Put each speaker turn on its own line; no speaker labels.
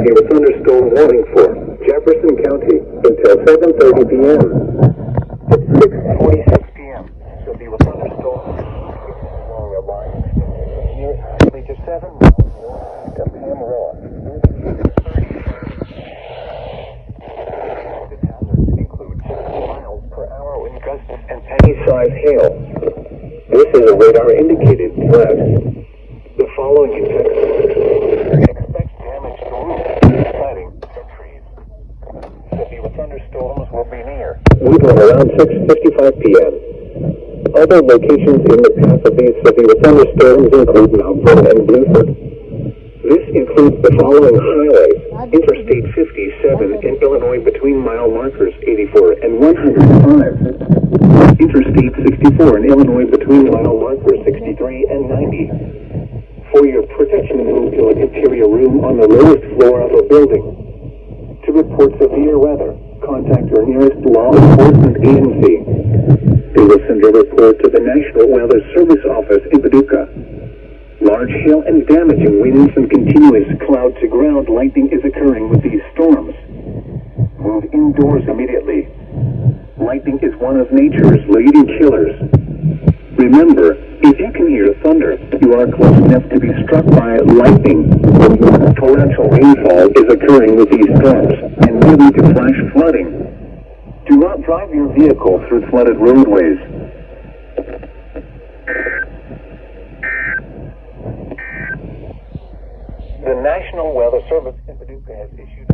City with thunderstorm warning for Jefferson County until 7:30 p.m. At 6:46 p.m., City with thunderstorm along the line near to 7 miles north of Amarillo. The hazards include 60 miles per hour wind gusts and penny-sized hail. This is a radar-indicated threat. The following effects expect damage to roofs, siding, and trees. City with thunderstorms will be near. We will around 6:55 p.m. Other locations in the path of these city with thunderstorms include Mount Vernon and Blueford. This includes the following highways: Interstate 57 in Illinois between mile markers 84 and 105. Interstate 64 in Illinois between mile markers 63 and 90. For your protection, move to an interior room on the lowest floor of a building. To report severe weather, contact your nearest law enforcement agency. They will send a report to the National Weather Service Office in Paducah. Large hail and damaging winds and continuous cloud-to-ground lightning is occurring with these storms. Move indoors immediately. Lightning is one of nature's leading killers. Remember, if you can hear thunder, you are close enough to be struck by lightning. Torrential rainfall is occurring with these storms and may lead to flash flooding. Do not drive your vehicle through flooded roadways. The National Weather Service in Paducah has issued